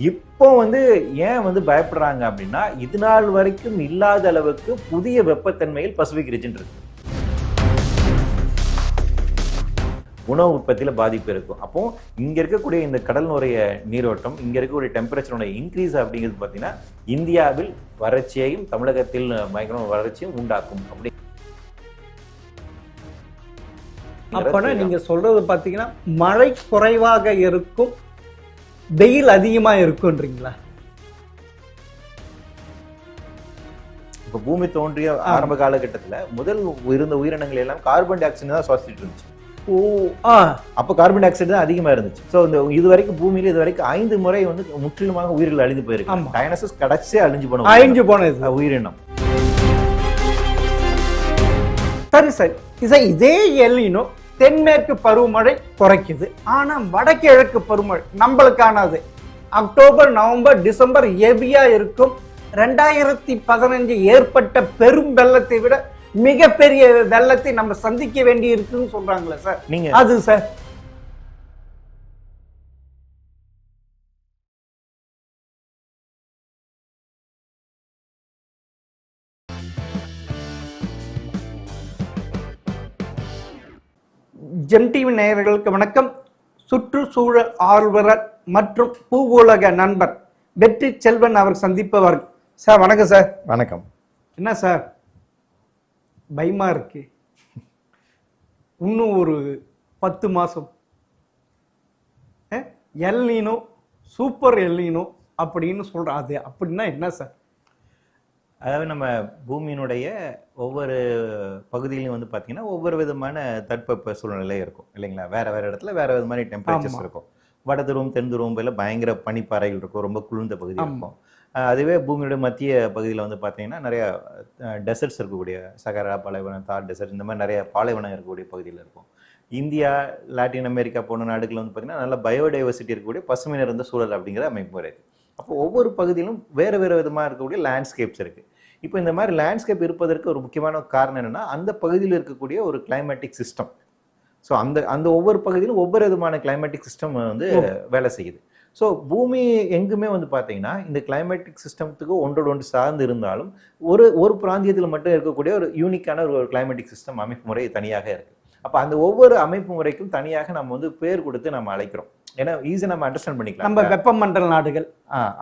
இப்போ ஏன் பயப்படுறாங்க அப்படின்னா, இது நாள் வரைக்கும் இல்லாத அளவுக்கு புதிய வெப்பத்தன்மையில் பசிபிக் ரீஜன் இருக்கு. உணவு உற்பத்தியில பாதிப்பு இருக்கும். அப்போ இங்க இருக்கக்கூடிய இந்த கடலினுடைய நீரோட்டம், இங்க இருக்கக்கூடிய டெம்பரேச்சருடைய இன்க்ரீஸ் அப்படிங்கிறது பார்த்தீங்கன்னா, இந்தியாவில் வறட்சியையும் தமிழகத்தில் பயங்கரமான வறட்சியும் உண்டாக்கும். அப்படி அப்பனா நீங்க சொல்றது பாத்தீங்கன்னா மழை குறைவாக இருக்கும், வெயில் அதிகமா இருக்குன்றீங்களா? இப்ப பூமி தோன்றிய ஆரம்ப காலகட்டத்துல முதல் இருந்த உயிரினங்கள் எல்லாம் கார்பன் டை ஆக்சைடு தான் சுவாசிச்சுட்டு இருந்துச்சு. அப்ப கார்பன் டை ஆக்சைடு தான் அதிகமா இருந்துச்சு. சோ இந்த இதுவரைக்கும் பூமியில இதுவரைக்கும் 5 முறை முற்றிலுமாக உயிர்கள் அழிந்து போயிருக்கு. டைனோசர்ஸ் கடைசியா அழிஞ்சு போனது உயிரினம். சரி சரி, இதே எல்னினோ தென்மேற்கு பருவமழை குறைக்குது, ஆனா வடகிழக்கு பருவமழை நம்மளுக்கானது அக்டோபர் நவம்பர் டிசம்பர் ஹெவியா இருக்கும். 2015 ஏற்பட்ட பெரும் வெள்ளத்தை விட மிகப்பெரிய வெள்ளத்தை நம்ம சந்திக்க வேண்டி இருக்குன்னு சொல்றாங்களே சார், நீங்க அது சார் ஜெம் டிவி நேயர்களுக்கு வணக்கம். சுற்றுச்சூழல் ஆர்வலர் மற்றும் பூவுலக நண்பர் வெற்றி செல்வன் அவர் சந்திப்பவர். சார் வணக்கம். சார் வணக்கம். என்ன சார் பயமா இருக்கு? இன்னும் ஒரு 10 மாசம் எல்னினோ சூப்பர் எல்னினோ அப்படின்னு சொல்றாங்க. அது அப்படின்னா என்ன சார்? அதாவது நம்ம பூமியினுடைய ஒவ்வொரு பகுதியிலையும் பார்த்தீங்கன்னா ஒவ்வொரு விதமான தட்பவெப்ப சூழ்நிலை இருக்கும் இல்லைங்களா? வேற வேற இடத்துல வேற விதமான டெம்பரேச்சர்ஸ் இருக்கும். வட துருவம் தென் துருவம் பயங்கர பனிப்பாறைகள் இருக்கும், ரொம்ப குளிர்ந்த பகுதி இருக்கும். அதுவே பூமியுடைய மத்திய பகுதியில் பார்த்தீங்கன்னா நிறைய டெசர்ட்ஸ் இருக்கக்கூடிய சகாரா பாலைவனம், தார் டெசர்ட், இந்த மாதிரி நிறைய பாலைவனம் இருக்கக்கூடிய பகுதியில் இருக்கும். இந்தியா, லாட்டின் அமெரிக்கா போன்ற நாடுகள் பார்த்தீங்கன்னா நல்ல பயோடைவர்சிட்டி இருக்கக்கூடிய பசுமை நிறைந்த சூழல் அப்படிங்கிற அமைப்பு முறை இருக்கு. அப்போ ஒவ்வொரு பகுதியிலும் வேறு வேறு விதமாக இருக்கக்கூடிய லேண்ட்ஸ்கேப்ஸ் இருக்கு. இப்போ இந்த மாதிரி லேண்ட்ஸ்கேப் இருப்பதற்கு ஒரு முக்கியமான காரணம் என்னன்னா, அந்த பகுதியில் இருக்கக்கூடிய ஒரு கிளைமேட்டிக் சிஸ்டம். ஸோ அந்த ஒவ்வொரு பகுதியிலும் ஒவ்வொரு விதமான கிளைமேட்டிக் சிஸ்டம் வேலை செய்யுது. ஸோ பூமி எங்குமே பார்த்தீங்கன்னா இந்த கிளைமேட்டிக் சிஸ்டத்துக்கு ஒன்றோடு ஒன்று சார்ந்து இருந்தாலும் ஒரு பிராந்தியத்தில் மட்டும் இருக்கக்கூடிய ஒரு யூனிக்கான ஒரு கிளைமேட்டிக் சிஸ்டம் அமைப்பு முறை தனியாக இருக்கு. அப்போ அந்த ஒவ்வொரு அமைப்பு முறைக்கும் தனியாக நம்ம பேர் கொடுத்து நம்ம அழைக்கிறோம். ஏன்னா ஈஸியா நம்ம அண்டர்ஸ்டாண்ட் பண்ணிக்கலாம். நம்ம வெப்பமண்டல நாடுகள்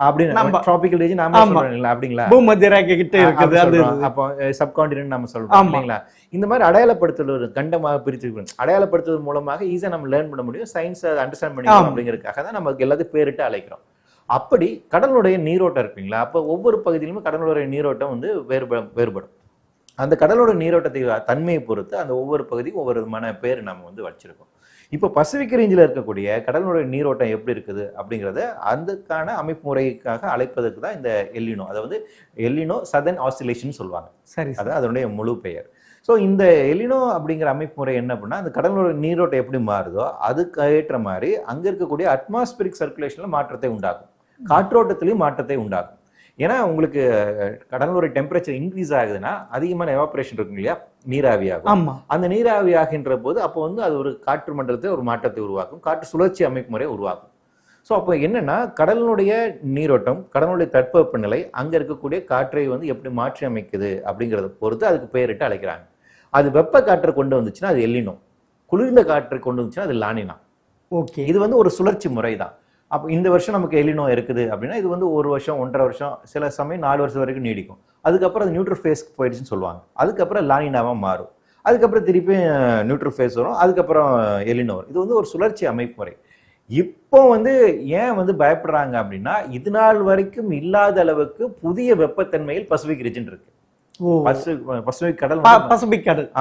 அப்படின்னு ட்ராபிக்கல் ரீஜன் நாம சொல்றோம் அப்படிங்களா? பூமத்திய ரேகை கிட்ட இருக்குது அது. அப்போ சப்கான்டினென்ட் நம்ம சொல்றோம் இல்லைங்களா? இந்த மாதிரி அடையாளப்படுத்துவது கண்டமாக பிரித்து அடையாளப்படுத்துவது மூலமாக ஈஸியா நம்ம லேர்ன் பண்ண முடியும். சயின்ஸ் அதை அண்டர்ஸ்டாண்ட் பண்ணிக்கலாம் அப்படிங்கிறதுக்காக தான் நமக்கு எல்லாத்தையும் பேரிட்டு அழைக்கிறோம். அப்படி கடலுடைய நீரோட்டம் இருப்பீங்களா? அப்போ ஒவ்வொரு பகுதியிலுமே கடலுடைய நீரோட்டம் வேறுபடும். அந்த கடலோட நீரோட்டத்தை தன்மையை பொறுத்து அந்த ஒவ்வொரு பகுதிக்கும் ஒவ்வொரு விதமான பேர் நம்ம வச்சிருக்கோம். இப்போ பசிபிக் ரேஞ்சில் இருக்கக்கூடிய கடலுடைய நீரோட்டம் எப்படி இருக்குது அப்படிங்கிறத அதுக்கான அமைப்பு முறைக்காக அழைப்பதற்கு தான் இந்த எல்னினோ, அதாவது எல்னினோ சதர்ன் ஆசிலேஷன் சொல்லுவாங்க. சரி, அது அதனுடைய முழு பெயர். ஸோ இந்த எல்னினோ அப்படிங்கிற அமைப்பு முறை என்ன அப்படின்னா, அந்த கடலோட நீரோட்டம் எப்படி மாறுதோ அதுக்கு ஏற்ற மாதிரி அங்க இருக்கக்கூடிய அட்மாஸ்பியரிக் சர்க்குலேஷன்ல மாற்றத்தை உண்டாகும், காற்றோட்டத்திலையும் மாற்றத்தை உண்டாகும். ஏன்னா உங்களுக்கு கடலுடைய டெம்பரேச்சர் இன்க்ரீஸ் ஆகுதுன்னா அதிகமான எவாபரேஷன் இருக்கும் இல்லையா, நீராவியாகும். அந்த நீராவி ஆகின்ற போது அப்போ அது ஒரு காற்று மண்டலத்தில் ஒரு மாற்றத்தை உருவாக்கும், காற்று சுழற்சி அமைப்பு முறையை உருவாக்கும். ஸோ அப்போ என்னன்னா கடலினுடைய நீரோட்டம், கடலுடைய தட்பவெப்ப நிலை அங்க இருக்கக்கூடிய காற்றை எப்படி மாற்றி அமைக்குது அப்படிங்கிறத பொறுத்து அதுக்கு பெயரிட்டு அழைக்கிறாங்க. அது வெப்ப காற்றை கொண்டு வந்துச்சுன்னா அது எல்னினோ, குளிர்ந்த காற்றை கொண்டு வந்துச்சுன்னா அது லானினா. ஓகே, இது ஒரு சுழற்சி முறை தான். அப்போ இந்த வருஷம் நமக்கு எல்னினோ இருக்குது அப்படின்னா இது 1 வருஷம் 1.5 வருஷம், சில சமயம் 4 வருஷம் வரைக்கும் நீடிக்கும். அதுக்கப்புறம் அது நியூட்ரல் ஃபேஸ்க்கு போயிடுச்சுன்னு சொல்லுவாங்க. அதுக்கப்புறம் லானினாவா மாறும். அதுக்கப்புறம் திருப்பி நியூட்ரல் ஃபேஸ் வரும். அதுக்கப்புறம் எல்னினோ வரும். இது ஒரு சுழற்சி அமைப்பு முறை. இப்போ ஏன் பயப்படுறாங்க அப்படின்னா, இது நாள் வரைக்கும் இல்லாத அளவுக்கு புதிய வெப்பத்தன்மையில் பசிபிக் ரீஜன் இருக்கு. பசிபிக் கடல்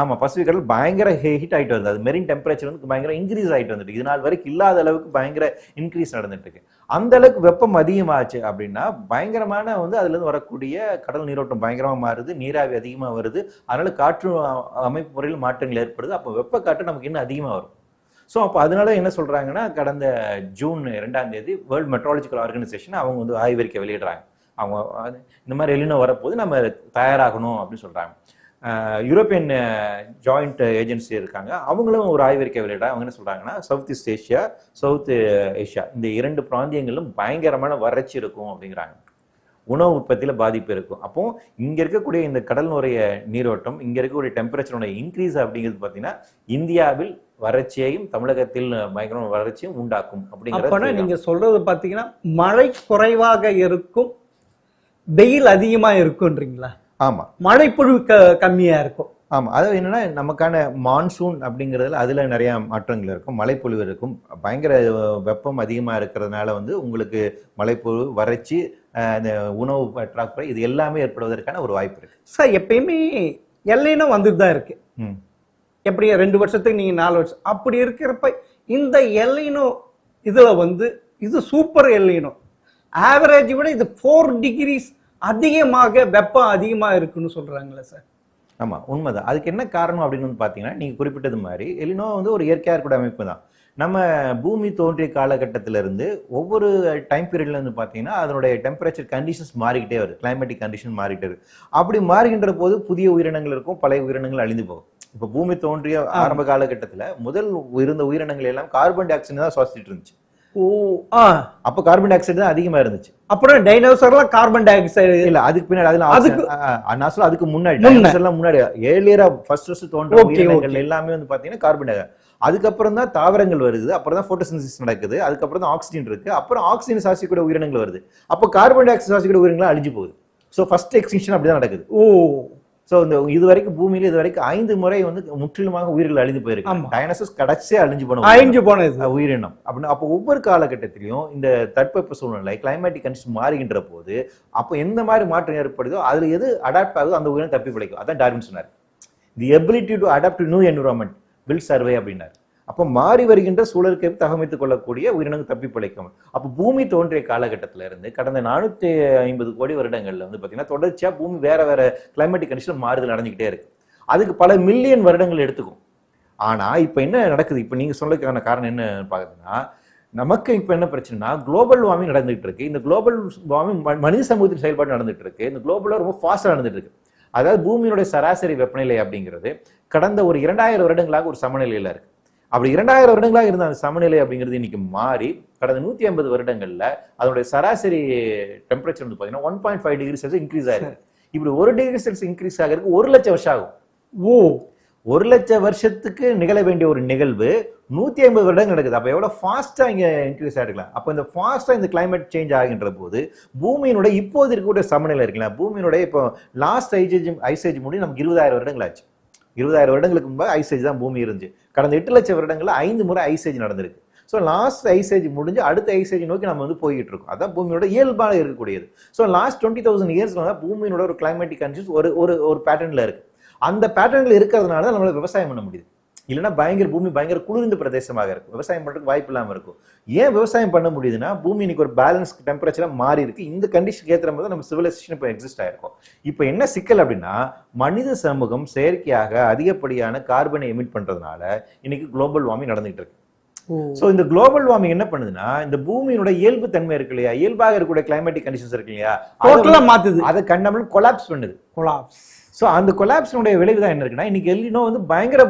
ஆமா, பசிபிக் கடல் பயங்கர ஹீட் ஆயிட்டு வருது. அது மெரின் டெம்பரேச்சர் பயங்கர இன்க்ரீஸ் ஆயிட்டு வந்துட்டு, இது நாள் வரைக்கும் இல்லாத அளவுக்கு பயங்கர இன்க்ரீஸ் நடந்துட்டு இருக்கு. அந்த அளவுக்கு வெப்பம் அதிகமாச்சு அப்படின்னா பயங்கரமான அதுல இருந்து வரக்கூடிய கடல் நீரோட்டம் பயங்கரமா மாறுது, நீராவி அதிகமா வருது. அதனால காற்று அமைப்பு முறையில் மாற்றங்கள் ஏற்படுது. அப்போ வெப்ப காற்று நமக்கு இன்னும் அதிகமா வரும். ஸோ அப்போ அதனால என்ன சொல்றாங்கன்னா, கடந்த ஜூன் 2ஆம் தேதி வேர்ல்டு மெட்ராலஜிக்கல் ஆர்கனைசேஷன் அவங்க ஆய்வறிக்கை வெளியிடுறாங்க. அவங்க இந்த மாதிரி எல்னினோ வரப்போது நம்ம தயாராகணும் அப்படின்னு சொல்றாங்க. யூரோப்பியன் ஜாயிண்ட் ஏஜென்சி இருக்காங்க, அவங்களும் ஒரு ஆய்வறிக்கை வெளியிட அவங்க என்ன சொல்றாங்கன்னா, south east Asia, south Asia இந்த 2 பிராந்தியங்களிலும் பயங்கரமான வறட்சி இருக்கும் அப்படிங்கிறாங்க. உணவு உற்பத்தியில பாதிப்பு இருக்கும். அப்போ இங்க இருக்கக்கூடிய இந்த கடல் நுரைய நீரோட்டம், இங்க இருக்கக்கூடிய டெம்பரேச்சரோட இன்க்ரீஸ் அப்படிங்கிறது பாத்தீங்கன்னா இந்தியாவில் வறட்சியையும் தமிழகத்தில் பயங்கரமான வறட்சியும் உண்டாக்கும் அப்படிங்கிறது. நீங்க சொல்றது பாத்தீங்கன்னா மழை குறைவாக இருக்கும், வெயில் அதிகமா இருக்கும்ன்றீங்களா? ஆமா, மழைப்பொழிவு கம்மியா இருக்கும். ஆமா, அதாவது என்னன்னா நமக்கான மான்சூன் அப்படிங்கிறதுல அதுல நிறைய மாற்றங்கள் இருக்கும், மழைப்பொழிவு இருக்கும். பயங்கர வெப்பம் அதிகமா இருக்கிறதுனால வந்து உங்களுக்கு மழைப்பொழிவு, வறட்சி, இந்த உணவு பற்றாக்குறை இது எல்லாமே ஏற்படுவதற்கான ஒரு வாய்ப்பு இருக்கு. சார் எப்பயுமே எல்லைனும் வந்துட்டு தான் இருக்கு. எப்படி 2 வருஷத்துக்கு நீங்க 4 வருஷம் அப்படி இருக்கிறப்ப இந்த எல்லைனும் இதுல வந்து இது சூப்பர் எல்லைனும் ஆவரேஜ் விட இது 4 டிகிரிஸ் அதிகமாக வெப்பம் அதிகமா இருக்குன்னு சொல்றாங்களே சார். ஆமா, உண்மைதான். அதுக்கு என்ன காரணம் அப்படின்னு வந்து பாத்தீங்கன்னா, நீங்க குறிப்பிட்டது மாதிரி எலினோ வந்து ஒரு இயற்கையா இருக்கக்கூடிய அமைப்பு தான். நம்ம பூமி தோன்றிய காலகட்டத்திலிருந்து ஒவ்வொரு டைம் பீரியட்ல இருந்து பாத்தீங்கன்னா அதனுடைய டெம்பரேச்சர் கண்டிஷன்ஸ் மாறிக்கிட்டே வருது, கிளைமேட்டிக் கண்டிஷன் மாறிக்கிட்டே இருக்கு. அப்படி மாறுகின்ற போது புதிய உயிரினங்கள் இருக்கும், பழைய உயிரினங்கள் அழிந்து போகும். இப்ப பூமி தோன்றிய ஆரம்ப காலகட்டத்துல முதல் இருந்த உயிரினங்கள் எல்லாம் கார்பன் டை ஆக்சைடு தான் சுவாசிச்சுட்டு இருந்துச்சு. அப்ப கார்பன் டை ஆக்சைடு தான் அதிகமா இருந்துச்சு. அப்புறம் டைனோசர்லாம் கார்பன் டை ஆக்சைடு இல்ல, அதுக்கு பின்னாடி அதுக்கு முன்னாடி டைனோசர்லாம் முன்னாடி ஏர்லியரா ஃபர்ஸ்ட் தோன்ற உயிரினங்கள் எல்லாமே வந்து பாத்தீங்கன்னா கார்பன் டை. அதுக்கப்புறம் தான் தாவரங்கள் வருது, அப்புறம் தான் போட்டோசிந்தசிஸ் நடக்குது, அதுக்கப்புறம் தான் ஆக்சிஜன் இருக்கு, அப்புறம் ஆக்சிஜன் சுவாசிக்கக்கூடிய உயிரினங்கள் வருது. அப்போ கார்பன் டை ஆக்சைடு சுவாசிக்கக்கூடிய உயிரினங்கள் அழிஞ்சு போகுது. ஸோ ஃபர்ஸ்ட் எக்ஸ்டிங்ஷன் அப்படிதான் நடக்குது. ஸோ இந்த இதுவரைக்கும் பூமியில இதுவரைக்கும் 5 முறை வந்து முற்றிலுமாக உயிர்கள் அழிந்து போயிருக்கு. டைனோசர்ஸ் கடைசியா அழிஞ்சு போன உயிரினம் அப்படின்னு. அப்போ ஒவ்வொரு காலகட்டத்திலையும் இந்த தட்பவெப்ப சூழ்நிலை கிளைமேட்டிக் கண்டிஷன் மாறுகின்ற போது அப்போ எந்த மாதிரி மாற்றம் ஏற்படுதோ அதுல எது அடாப்ட் ஆகுதோ அந்த உயிரினம் தப்பி பிழைக்கும். அதான் டார்வின் சொன்னார், the ability to adapt to new environment will survive அப்படின்னாரு. அப்போ மாறி வருகின்ற சூழலுக்கு தகமைத்துக் கொள்ளக்கூடிய உயிரினங்கள் தப்பி பிழைக்கும். அப்போ பூமி தோன்றிய காலகட்டத்தில இருந்து கடந்த 450 கோடி வருடங்கள்ல வந்து பாத்தீங்கன்னா தொடர்ச்சியா பூமி வேற வேற கிளைமேட்டிக் கண்டிஷன் மாறுதல் நடந்துகிட்டே இருக்கு. அதுக்கு பல மில்லியன் வருடங்கள் எடுத்துக்கும். ஆனா இப்ப என்ன நடக்குது, இப்ப நீங்க சொல்லக்கான காரணம் என்ன பாக்குறதுன்னா, நமக்கு இப்ப என்ன பிரச்சனைனா குளோபல் வார்மிங் நடந்துகிட்டு இருக்கு. இந்த குளோபல் வார்மிங் மனித சமூகத்தின் செயல்பாடு நடந்துட்டு இருக்கு. இந்த குளோபலா ரொம்ப ஃபாஸ்டா நடந்துட்டு இருக்கு. அதாவது பூமியினுடைய சராசரி வெப்பநிலை அப்படிங்கிறது கடந்த ஒரு 2000 வருடங்களாக ஒரு சமநிலையில இருக்கு. அப்படி 2000 வருடங்களாக இருந்த அந்த சமநிலை அப்படிங்கிறது இன்னைக்கு மாறி கடந்த 150 வருடங்கள்ல அதனுடைய சராசரி டெம்பரேச்சர் வந்து பாத்தீங்கன்னா 1.5 டிகிரி செல்சியஸ் இன்க்ரீஸ் ஆயிருக்கு. இப்படி 1 டிகிரி செல்சியஸ் இன்க்ரீஸ் ஆகிறதுக்கு 1 லட்சம் வருஷம் ஆகும். 1 லட்சம் வருஷத்துக்கு நிகழ வேண்டிய ஒரு நிகழ்வு 150 வருடங்கள் நடக்குது. அப்ப எவ்வளவு ஃபாஸ்டா இங்க இன்க்ரீஸ் ஆயிருக்கலாம். அப்ப இந்த ஃபாஸ்டா இந்த கிளைமேட் சேஞ்ச் ஆகின்ற போது பூமியினுடைய இப்போது இருக்கக்கூடிய சமநிலை இருக்குல்ல, பூமியினுடைய இப்போ லாஸ்ட் ஐசேஜ் முடி நமக்கு 20,000 வருடங்கள் ஆச்சு. 20,000 வருடங்களுக்கு முன்பு ஐசேஜ் தான் பூமி இருந்துச்சு. கடந்த 8 லட்சம் வருடங்கள்ல 5 முறை ஐசேஜ் நடந்திருக்கு. ஸோ லாஸ்ட் ஐசேஜ் முடிஞ்சு அடுத்த ஐசேஜ் நோக்கி நம்ம வந்து போய்கிட்டு இருக்கோம். அதான் பூமியோட இயல்பாக இருக்கக்கூடியது. ஸோ லாஸ்ட் 20,000 இயர்ஸ்ல தான் பூமியோட ஒரு கிளைமேட்டிக் கண்டிஷன்ஸ் ஒரு பேட்டர்ன்ல இருக்கு. அந்த பேட்டர்ன்ல இருக்கிறதுனால தான் நம்மளால விவசாயம் பண்ண முடியுது. இல்லைன்னா பூமி பயங்கர குளிர்ந்த பிரதேசமாக இருக்கும், விவசாயம் பண்றதுக்கு வாய்ப்பு இல்லாம இருக்கும். ஏன் விவசாயம் பண்ண முடியுதுன்னா பூமி இன்னைக்கு ஒரு பேலன்ஸ் டெம்பரேச்சரா மாறி இருக்கு. இந்த கண்டிஷனுக்கு ஏற்ற மாதிரி நம்ம சிவிலைசேஷன் இப்போ எக்ஸிஸ்ட் ஆயிருக்கும். இப்போ என்ன சிக்கல் அப்படின்னா, மனித சமூகம் செயற்கையாக அதிகப்படியான கார்பனை எமிட் பண்றதுனால இன்னைக்கு குளோபல் வார்மிங் நடந்துகிட்டு இருக்கு. சோ இந்த குளோபல் வார்மிங் என்ன பண்ணுதுன்னா, இந்த பூமியோட இயல்பு தன்மை இருக்கு இல்லையா, இயல்பாக இருக்கக்கூடிய கிளைமேட்டிக் கண்டிஷன்ஸ் இருக்கு இல்லையா, மாத்துது, அதை கண்டமல் கொலாப்ஸ் பண்ணுது. ஸோ அந்த கொலாப்ஸினுடைய விளைவு தான் என்ன இருக்குன்னா, இன்னைக்கு எல்லினோ வந்து பயங்கர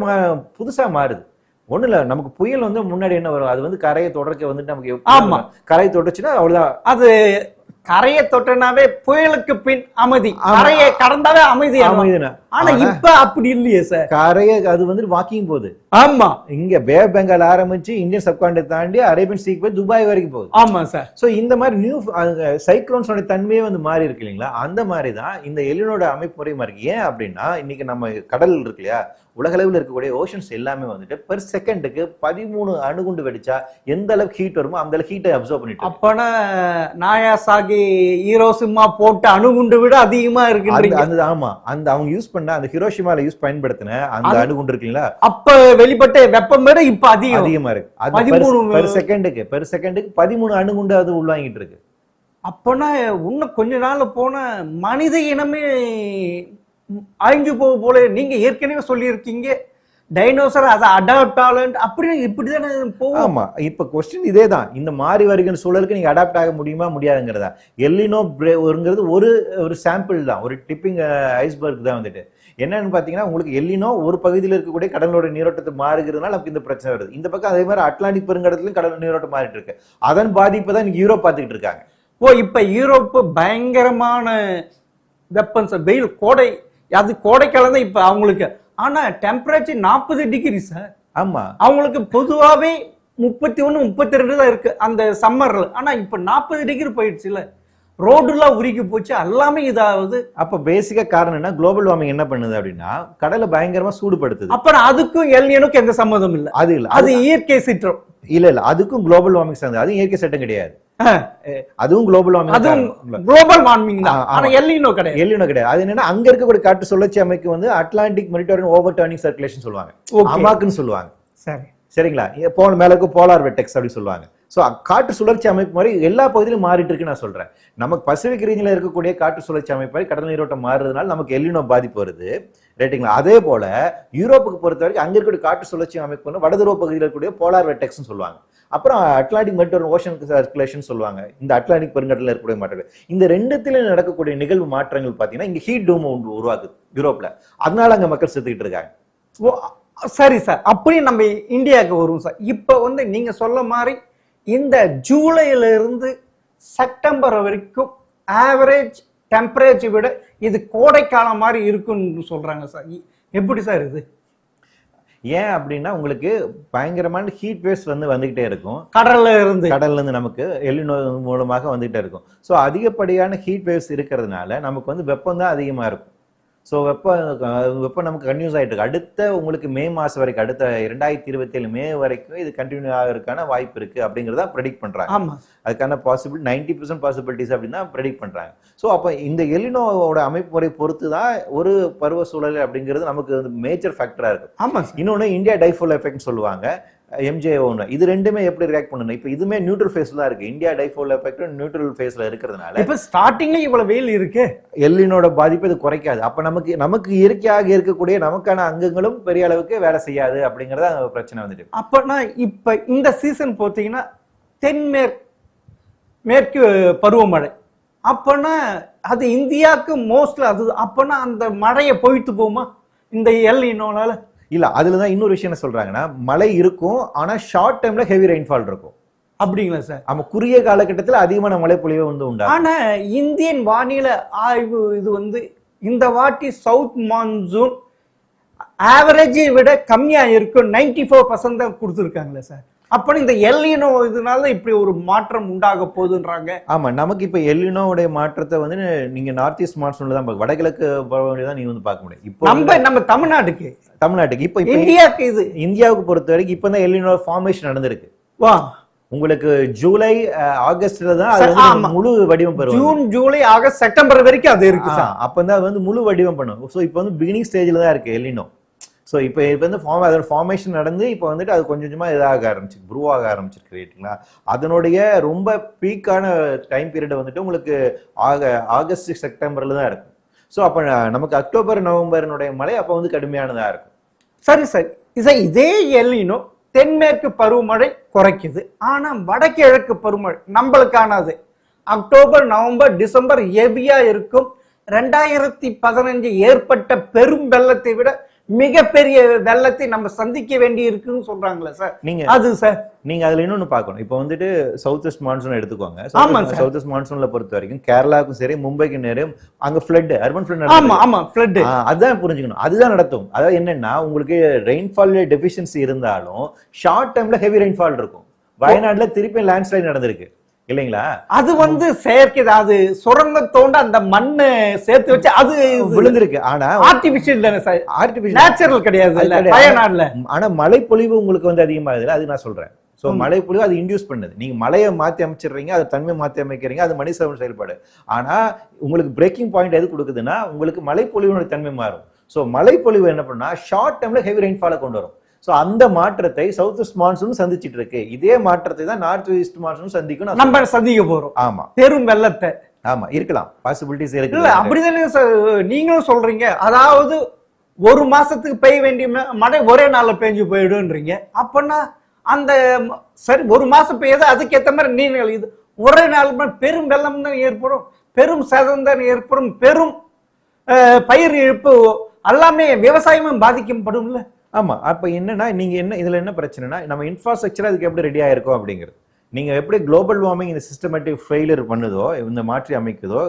புதுசா மாறுது. ஒண்ணு இல்ல, நமக்கு புயல் வந்து முன்னாடி என்ன வரும், அது வந்து கரையை தொடர்க்க வந்துட்டு நமக்கு கரையை தொடச்சுன்னா அவ்வளவுதான். அது கரையை தொட்டனாவே புயலுக்கு பின் அமைதி, கரையை கடந்தாவே அமைதி. ஆனா இப்ப அப்படி இல்லையே சார். கரையை அது வந்து வாக்கிங் போகுது. ஆமா, இங்க பே ஆஃப் பெங்கால் ஆரம்பிச்சு இந்தியன் சப்கான்டினென்ட் தாண்டி அரேபியன் சீக்கு போய் துபாய் வரைக்கும் போகுது. ஆமா சார். சோ இந்த மாதிரி நியூ சைக்ளோன்ஸோட தன்மையே வந்து மாறி இருக்கு இல்லைங்களா, அந்த மாதிரி தான் இந்த எலினோட அமைப்பு முறை மாறி. ஏன் அப்படின்னா இன்னைக்கு நம்ம கடல் இருக்கு இல்லையா, உலகளவில் இருக்கக்கூடிய ஓஷன்ஸ் எல்லாமே வந்துட்டு பெர் செகண்டுக்கு 13 அணுகுண்டு வெடிச்சா எந்த அளவுக்கு ஹீட் வருமோ அந்த அளவுக்கு ஹீட்டை அப்சர்வ் பண்ணிட்டு. அப்பனா நாயாசாகி ஹீரோஷிமா போட்ட அணுகுண்டு விட அதிகமா இருக்கு. ஆமா, அந்த அவங்க யூஸ் பண்ண அந்த ஹிரோஷிமால பயன்படுத்தின அந்த அணுகுண்டு இருக்குங்களா, அப்ப வெளிப்பட்ட வெப்பம் விட இப்ப அதிகமா இருக்கு. பெர் செகண்டுக்கு 13 அணுகுண்டு அது உள்வாங்கிட்டு இருக்கு. அப்பனா இன்னும் கொஞ்ச நாள் போன மனித இனமே அழிஞ்சு போக போல. நீங்க ஏற்கனவே சொல்லியிருக்கீங்க டைனோசர் அதை அடாப்ட் ஆகலன்ட், அப்படி இப்படிதானே போகும். ஆமா, இப்ப கொஸ்டின் இதே தான். இந்த மாறி வருகிற சூழலுக்கு நீங்க அடாப்ட் ஆக முடியுமா முடியாதுங்கிறதா. எல்லினோ ஒரு சாம்பிள் தான், ஒரு டிப்பிங் ஐஸ்பர்க் தான் வந்துட்டு. என்னன்னு பாத்தீங்கன்னா உங்களுக்கு எல்லினோ ஒரு பகுதியில் இருக்கக்கூடிய கடலோட நீரோட்டத்தை மாறுகிறதுனால நமக்கு இந்த பிரச்சனை வருது. இந்த பக்கம் அதே மாதிரி அட்லாண்டிக் பெருங்கடத்திலும் கடல் நீரோட்டம் மாறிட்டு இருக்கு. அதன் பாதிப்பு தான் இன்னைக்கு யூரோப் பார்த்துக்கிட்டு இருக்காங்க. இப்ப யூரோப்பு பயங்கரமான வெப்பன்ஸ், வெயில், கோடை, அது கோடைக்காலம் தான் இப்ப அவங்களுக்கு. ஆனா டெம்பரேச்சர் 40 டிகிரி சார். ஆமா, அவங்களுக்கு பொதுவாவே 31 32 தான் இருக்கு அந்த சம்மர்ல. ஆனா இப்ப 40 டிகிரி போயிடுச்சுல, ரோடுலாம் உருகி போச்சு, எல்லாமே இதாவது. அப்ப பேசிக்கா காரணம் என்ன? குளோபல் வார்மிங் என்ன பண்ணுது அப்படின்னா கடலை பயங்கரமா சூடுபடுத்துது. அப்புறம் அதுக்கும் எல்னினோக்கும் எந்த சம்மதம் இல்ல. அது இல்ல, அது இயற்கை சீற்றம். இல்ல அதுக்கும் குளோபல் வார்மிங் சேர்ந்து, அது இயற்கை சட்டம் கிடையாது. அதுவும் குளோபல் வார்மிங், அதுவும் குளோபல் வார்மிங் தான். ஆனா எல்னினோ கிடையாது. எல்னினோ கிடையாது. அது என்னன்னா அங்க இருக்கக்கூடிய காற்று சுழற்சி அமைப்பு வந்து Atlantic Mediterranean over turning circulation சொல்லுவாங்க, அமாக்குன்னு சொல்லுவாங்க. சரி, சரிங்களா? மேல இருக்க போலார் வெர்டெக்ஸ் அப்படி சொல்லுவாங்க. சோ காற்று சுழற்சி அமைப்பு மாதிரி எல்லா பகுதியிலும் மாறிட்டு இருக்கு நான் சொல்றேன். நமக்கு பசிபிக் ரீஜன்ல இருக்கக்கூடிய காற்று சுழற்சி அமைப்பு மாதிரி கடல் நீரோட்டம் மாறுறதுனால நமக்கு எல்லினோ பாதிப்பு வருது. ரைட்டுங்களா? அதே போல யூரோப்புக்கு பொறுத்த வரைக்கும் அங்க இருக்கக்கூடிய காற்று சுழற்சி அமைப்பு வந்து வடதுருவ பகுதியில் இருக்கக்கூடிய போலார் வெர்டெக்ஸ் சொல்லுவாங்க. அப்புறம் அட்லாண்டிக் மெடிட்டரேனியன் ஓஷன் சர்க்குலேஷன் சொல்லுவாங்க. இந்த அட்லாண்டிக் பெருங்கடல இருக்கக்கூடிய மாற்றங்கள், இந்த ரெண்டுத்தில நடக்கக்கூடிய நிகழ்வு மாற்றங்கள் பாத்தீங்கன்னா இங்க ஹீட் டூம் உருவாக்குது யூரோப்ல. அதனால அங்க மக்கள் செத்துக்கிட்டு இருக்காங்க. சரி சார், அப்படி நம்ம இந்தியாவுக்கு வருவோம் சார். இப்ப வந்து நீங்க சொல்ல மாதிரி இந்த ஜூலைல இருந்து செப்டம்பர் வரைக்கும் ஆவரேஜ் டெம்பரேச்சர் விட இது கோடைக்காலம் மாதிரி இருக்குன்னு சொல்றாங்க சார். எப்படி சார் இது? ஏன் அப்படின்னா உங்களுக்கு பயங்கரமான ஹீட் வேவ்ஸ் வந்து வந்துகிட்டே இருக்கும். கடல்ல இருந்து நமக்கு எல்லினோ மூலமாக வந்துகிட்டே இருக்கும். ஸோ அதிகப்படியான ஹீட் வேவ்ஸ் இருக்கிறதுனால நமக்கு வந்து வெப்பம் தான் அதிகமா இருக்கும். ஸோ வெப்பம் நமக்கு கன்யூஸ் ஆகிட்டு இருக்கு. அடுத்த உங்களுக்கு மே மாசம் வரைக்கும், அடுத்த 2027 மே வரைக்கும் இது கண்டினியூ ஆகிறதுக்கான வாய்ப்பு இருக்கு அப்படிங்கிறத ப்ரெடிக்ட் பண்றாங்க. அதுக்கான பாசிபிள் 90% பாசிபிலிட்டிஸ் அப்படின்னு தான் ப்ரெடிக்ட் பண்றாங்க. ஸோ அப்போ இந்த எல்லினோவோட அமைப்பு முறை பொறுத்து தான் ஒரு பருவ சூழல் அப்படிங்கிறது நமக்கு மேஜர் ஃபேக்டரா இருக்கு. ஆமா, இன்னொன்னு இந்தியா டைஃபோல் எஃபெக்ட் சொல்லுவாங்க, MJO1. இது ரெண்டுமே எப்படி ரியாக்ட் பண்ணணும்? இப்போ இதுமே நியூட்ரல் ஃபேஸ்ல தான் இருக்கு. இந்தியா டைஃபோல் எஃபெக்ட் நியூட்ரல் ஃபேஸ்ல இருக்கிறதுனால இப்ப ஸ்டார்டிங்ல இவ்வளவு வெயில் இருக்கு, எல்லினோட பாதிப்பு இது குறைக்காது. அப்ப நமக்கு இயற்கையாக இருக்கக்கூடிய நமக்கான அங்கங்களும் பெரிய அளவுக்கு வேலை செய்யாது அப்படிங்கறத பிரச்சனை வந்துட்டு. அப்பனா இப்ப இந்த சீசன் பார்த்தீங்கன்னா மேற்கு பருவமழை, அப்பனா அது இந்தியாவுக்கு மோஸ்ட்ல அது. அப்பனா அந்த மழையை போயிட்டு போகுமா இந்த எல்லினோனால? இல்ல, அதுலதான் இன்னொரு விஷயம் என்ன சொல்றாங்கன்னா மழை இருக்கும், ஆனா ஷார்ட் டைம்ல ஹெவி ரெயின்ஃபால் இருக்கும். அப்படிங்களா சார்? நம்ம குறுகிய காலகட்டத்தில் அதிகமான மழை பொழிவு வந்து உண்டு. ஆனா இந்தியன் வானிலை ஆய்வு இது வந்து இந்த வாட்டி சவுத் மான்சூன் ஆவரேஜை விட கம்மியா இருக்கும், 94% தான் கொடுத்துருக்காங்களே சார். அப்ப இந்த எல்லினோ இதனால இப்படி ஒரு மாற்றம் உண்டாக போகுதுன்றாங்க. ஆமா, நமக்கு இப்ப எல்லினோவுடைய மாற்றத்தை வந்து நீங்க நார்த் ஈஸ்ட் மான்சூன்ல தான் வடகிழக்கு தான் நீங்க வந்து பார்க்க முடியும். இப்போ நம்ம தமிழ்நாட்டுக்கு இப்ப இந்தியாவுக்கு இது இந்தியாவுக்கு பொறுத்த வரைக்கும் இப்பதான் எல்லினோ ஃபார்மேஷன் நடந்திருக்கு. வா, உங்களுக்கு ஜூலை ஆகஸ்ட்ல தான் அது வந்து முழு வடிவம் பெறும். ஜூன் ஜூலை ஆகஸ்ட் செப்டம்பர் வரைக்கும் அது இருக்கு. அப்பதான் வந்து முழு வடிவம் பண்ணும். ஸோ இப்போ வந்து பிகினிங் ஸ்டேஜ்ல தான் இருக்கு எல்லினோ. ஸோ இப்போ வந்து அதோட ஃபார்மேஷன் நடந்து இப்போ வந்துட்டு அது கொஞ்சம் கொஞ்சமா இதாக ஆரம்பிச்சு ப்ரூவாக ஆரம்பிச்சிருக்கு. ரைட்டுங்களா? அதனுடைய ரொம்ப பீக்கான டைம் பீரியட் வந்துட்டு உங்களுக்கு ஆகஸ்ட் செப்டம்பர்ல தான் இருக்கும். ஸோ அப்போ நமக்கு அக்டோபர் நவம்பர்னுடைய மழை அப்போ வந்து கடுமையானதா இருக்கும். சரி சார், இதே எல்லினோ தென்மேற்கு பருவமழை குறைக்குது, ஆனா வடகிழக்கு பருவமழை நம்மளுக்கானது அக்டோபர் நவம்பர் டிசம்பர் ஹெவியா இருக்கும். 2015 ஏற்பட்ட பெரும் வெள்ளத்தை விட மிகப்பெரிய வெள்ளத்தை நம்ம சந்திக்க வேண்டி இருக்குன்னு சொல்றாங்களே சார். நீங்க அதுல இன்னொன்னு பார்க்கணும். இப்போ வந்துட்டு சவுத் வெஸ்ட் மான்சூன் எடுத்துக்கோங்க. சவுத் வெஸ்ட் மான்சூன்ல பொறுத்த வரைக்கும் கேரளாவுக்கும் சரி மும்பைக்கும் நேரம் அங்க ஃப்ளட், அர்பன் ஃப்ளட். அதுதான் புரிஞ்சுக்கணும், அதுதான் நடத்தும். அதாவது என்னன்னா உங்களுக்கு ரெயின்ஃபால் டெஃபிஷியன்சி இருந்தாலும் ஷார்ட் டைம்ல ஹெவி ரெயின்ஃபால் இருக்கும். வயநாடுல திருப்பி லேண்ட்ஸ்லைட் நடந்திருக்கு இல்லைங்களா? அது வந்து செயற்கை, அது சுரங்க தோண்ட அந்த மண்ணு சேர்த்து வச்சு அது விழுந்திருக்கு. ஆனா ஆர்டிபிஷியல் தானே சார், ஆர்டிபிஷியல் நேச்சுரல் கிடையாது வயநாடுல. ஆனா மழைப்பொழிவு உங்களுக்கு வந்து அதிகமாகுது, அது நான் சொல்றேன். சோ மழைப்பொழிவு அது இன்டியூஸ் பண்ணுது. நீங்க மழையை மாத்தி அமைச்சிடுறீங்க, அது தன்மை மாத்தி அமைக்கிறீங்க, அது மனித செயல்பாடு. ஆனா உங்களுக்கு பிரேக்கிங் பாயிண்ட் எது கொடுக்குதுன்னா உங்களுக்கு மழைப்பொழிவுடைய தன்மை மாறும். சோ மழைப்பொழிவு என்ன பண்ணா ஷார்ட் டைம்ல ஹெவி ரெயின்ஃபாலை கொண்டு வரும். சோ அந்த மாற்றத்தை சவுத் வெஸ்ட் மான்சூன் சந்திச்சிட்டு இருக்கு. இதே மாற்றத்தை தான் நார்த் ஈஸ்ட் மான்சூன் சந்திக்கும், நம்ம சந்திக்க போறோம். ஆமா, பெரும் வெள்ளத்தை. ஆமா, இருக்கலாம், பாசிபிலிட்டிஸ் இருக்கு. இல்ல அப்படிதானே நீங்களும் சொல்றீங்க. அதாவது ஒரு மாசத்துக்கு பெய்ய வேண்டிய மழை ஒரே நாள்ல பெஞ்சு போயிடுன்றீங்க. அப்பன்னா அந்த சரி ஒரு மாசம் பெய்யுது, அதுக்கேற்ற மாதிரி நீர்கள் இது ஒரே நாள் பெரும் வெள்ளம் தான் ஏற்படும், பெரும் சேதம் தான் ஏற்படும், பெரும் பயிர் இழப்பு எல்லாமே விவசாயமும் பாதிக்கப்படும்ல. ஆமா. அப்ப என்னன்னா நீங்க இதுல என்ன பிரச்சனைனா நம்ம இன்ஃப்ராஸ்ட்ரக்சர் அதுக்கு எப்படி ரெடி ஆயிருக்கோம் அப்படிங்கிறது. நீங்க எப்படி குளோபல் வார்மிங் இந்த சிஸ்டமேட்டிக் ஃபெயிலியர் பண்ணுதோ, இந்த மாற்றி அமைக்குதோ,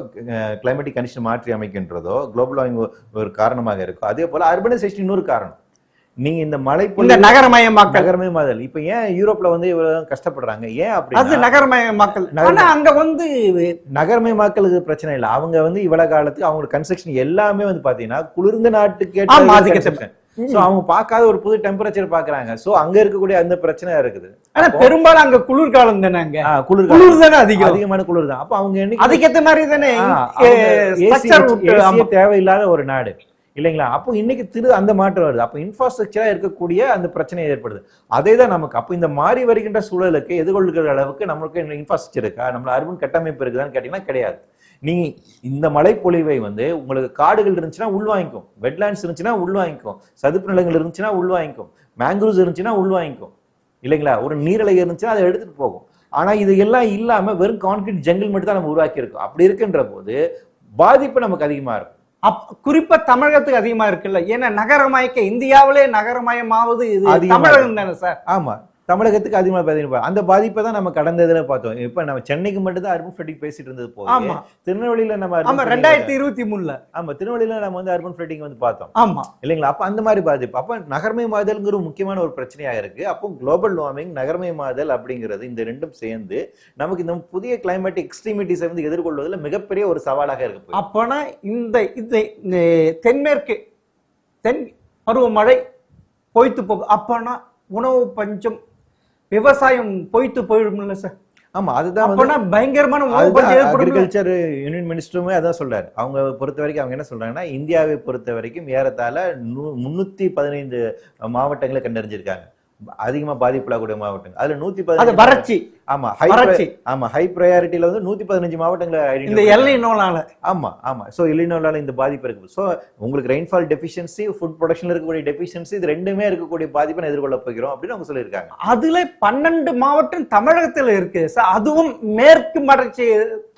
கிளைமேட்டிக் கண்டிஷன் மாற்றி அமைக்கின்றதோ, குளோபல் வார்மிங் ஒரு காரணமாக இருக்கோ, அதே போல அர்பனைசேஷன் இன்னொரு காரணம். நீங்க இந்த மழை இந்த நகரமயமாக்கல் இப்ப ஏன் யூரோப்ல வந்து இவ்வளவு கஷ்டப்படுறாங்க? ஏன் அப்படி? அது நகரமயமாக்கல். ஆனா அங்க வந்து நகரமயமாக்கலுக்கு பிரச்சனை இல்லை. அவங்க வந்து இவ்வளவு காலத்துக்கு அவங்க கன்ஸ்ட்ரக்ஷன் எல்லாமே வந்து பாத்தீங்கன்னா குளிர்ந்த நாட்டுக்கு ஏற்ற சோ அவங்க பார்க்காத ஒரு புது டெம்பரேச்சர் பாக்குறாங்க. சோ அங்க இருக்கக்கூடிய அந்த பிரச்சனை இருக்குது. ஆனா பெரும்பாலும் அங்க குளிர்காலம் தானே, அங்க குளிர் தானே அதிகமான குளிர் தான். அப்ப அவங்க அதுக்கேற்ற மாதிரி தானே தேவையில்லாத ஒரு நாடு இல்லைங்களா? அப்போ இன்னைக்கு அந்த மாற்றம் வருது. அப்ப இன்ஃப்ராஸ்ட்ரக்சரா இருக்கக்கூடிய அந்த பிரச்சனை ஏற்படுது. அதே தான் நமக்கு. அப்ப இந்த மாறி வருகின்ற சூழலுக்கு எதிர்கொள்கிற அளவுக்கு நம்மளுக்கு இன்ஃப்ராஸ்ட்ரக்சர் இருக்கா, நம்மள அர்பன் கட்டமைப்பு இருக்குதான்னு கேட்டீங்கன்னா கிடையாது. நீங்க இந்த மழைப்பொழிவை வந்து உங்களுக்கு காடுகள் இருந்துச்சுன்னா உள்வாங்கிக்கும், வெட்லாண்ட்ஸ் இருந்துச்சுன்னா உள்வாங்கிக்கும், சதுப்பு நிலங்கள் இருந்துச்சுன்னா உள்வாங்கிக்கும், மேங்க்ரூவ்ஸ் இருந்துச்சுன்னா உள்வாங்கிக்கும் இல்லைங்களா? ஒரு நீரலை இருந்துச்சுன்னா அதை எடுத்துட்டு போகும். ஆனா இது எல்லாம் இல்லாம வெறும் கான்கிரீட் ஜங்கிள் மட்டும் தான் நம்ம உருவாக்கி இருக்கோம். அப்படி இருக்கின்ற போது பாதிப்பு நமக்கு அதிகமா இருக்கும். குறிப்பா தமிழகத்துக்கு அதிகமா இருக்குல்ல. ஏன்னா நகரமயக்க இந்தியாவிலே நகரமயமாவது இது தமிழகம் தானே சார்? ஆமா, தமிழகத்துக்கு அதிகமாக பாதிப்பு. அந்த பாதிப்பை தான் நம்ம கடந்த இதுல பார்த்தோம். இப்ப நம்ம சென்னைக்கு மட்டும் தான் அர்பன் ஃபிளட்டிங் பேசிட்டு இருந்தது போது, திருநெல்வேலியில நம்ம 2023 ஆமா திருநெல்வேலியில நம்ம வந்து அர்பன் ஃபிளட்டிங் வந்து பார்த்தோம். ஆமா இல்லைங்களா? அப்ப அந்த மாதிரி பாதிப்பு. அப்ப நகர்மயமாதல்ங்கிற முக்கியமான ஒரு பிரச்சனையா இருக்கு. அப்போ குளோபல் வார்மிங், நகர்மயமாதல் அப்படிங்கிறது இந்த ரெண்டும் சேர்ந்து நமக்கு இந்த புதிய கிளைமேட்டிக் எக்ஸ்ட்ரீமிட்டிஸை வந்து எதிர்கொள்வதில் மிகப்பெரிய ஒரு சவாலாக இருக்கு. அப்பனா இந்த தென்மேற்கு தென் பருவமழை பொய்த்து போகும். அப்பனா உணவு பஞ்சம், விவசாயம் பொய்த்து போயிடும்ல சார்? ஆமா, அதுதான் பயங்கரமான அக்ரிகல்ச்சர் யூனியன் மினிஸ்டருமே அதான் சொல்றாரு. அவங்க பொறுத்த வரைக்கும் அவங்க என்ன சொல்றாங்கன்னா, இந்தியாவை பொறுத்த வரைக்கும் ஏறத்தாழ 315 மாவட்டங்களை கண்டறிஞ்சிருக்காங்க அதிகமா பாதிப்புலாக்கூடிய மாவட்டங்கள். அதுல 115 வறட்சி. ஆமா, ஹை ப்ரையாரிட்டில வந்து 115 மாவட்டங்களை இந்த எல்னினோனால. ஆமா ஆமா. சோ எல்னினோனால இந்த பாதிப்பு இருக்கு. சோ உங்களுக்கு ரெயின்ஃபால் டெஃபிஷியன்சி, ஃபுட் ப்ரொடக்ஷன்ல இருக்கக்கூடிய டெஃபிஷியன்சி, இது ரெண்டுமே இருக்கக்கூடிய பாதிப்பை எதிர்கொள்ள போகிறோம் அப்படின்னு அவங்க சொல்லியிருக்காங்க. அதுல 12 மாவட்டம் தமிழகத்துல இருக்கு சார். அதுவும் மேற்கு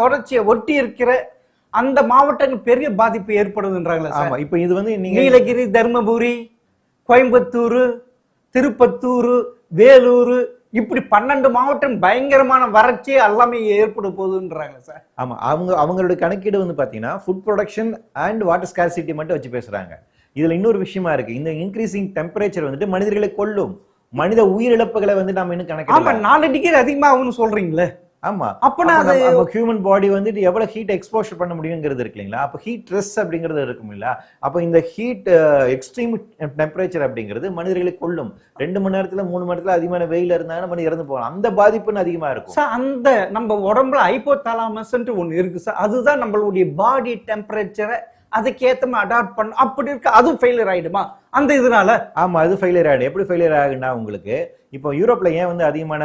தொடர்ச்சியை ஒட்டி இருக்கிற அந்த மாவட்டங்கள் பெரிய பாதிப்பு ஏற்படுதுன்றாங்களா? ஆமா. இப்ப இது வந்து நீலகிரி, தர்மபுரி, கோயம்புத்தூர், திருப்பத்தூர், வேலூர், இப்படி 12 மாவட்டம் பயங்கரமான வறட்சி எல்லாமே ஏற்பட போகுதுன்றாங்க சார். ஆமா, அவங்களுடைய கணக்கீடு வந்து பாத்தீங்கன்னா food production and water scarcity மட்டும் வச்சு பேசுறாங்க. இதுல இன்னொரு விஷயமா இருக்கு. இந்த இன்க்ரீசிங் டெம்பரேச்சர் வந்துட்டு மனிதர்களை கொல்லும். மனித உயிரிழப்புகளை வந்து நம்ம இன்னும் கணக்கு 4 டிகிரி அதிகமாகும்னு சொல்றீங்களே. ஆமா, அப்ப ஹியூமன் பாடி வந்துட்டு எவ்வளவு ஹீட் எக்ஸ்போஷர் பண்ண முடியுங்கிறது இருக்கு இல்லைங்களா? அப்ப ஹீட் ஸ்ட்ரெஸ் அப்படிங்கிறது இருக்கும் இல்ல? அப்ப இந்த ஹீட் எக்ஸ்ட்ரீம் டெம்பரேச்சர் அப்படிங்கிறது மனிதர்களை கொல்லும். 2 மணி நேரத்துல 3 மணி நேரத்துல அதிகமான வெயில் இருந்தாங்கன்னா மணி இறந்து போகலாம். அந்த பாதிப்புன்னு அதிகமா இருக்கும் சார். அந்த நம்ம உடம்புல ஹைப்போதாலமஸ் ஒண்ணு இருக்கு சார். அதுதான் நம்மளுடைய பாடி டெம்பரேச்சரை அதுக்கேத்த அடாப்ட் பண்ண. அப்படி இருக்கு, அதுவும் ஃபெயிலியர் ஆயிடுமா அந்த இதனால? ஆமா, அது ஃபெயிலியர் ஆயிடும். எப்படி ஃபெயிலியர் ஆகுன்னா, உங்களுக்கு இப்போ யூரோப்ல ஏன் வந்து அதிகமான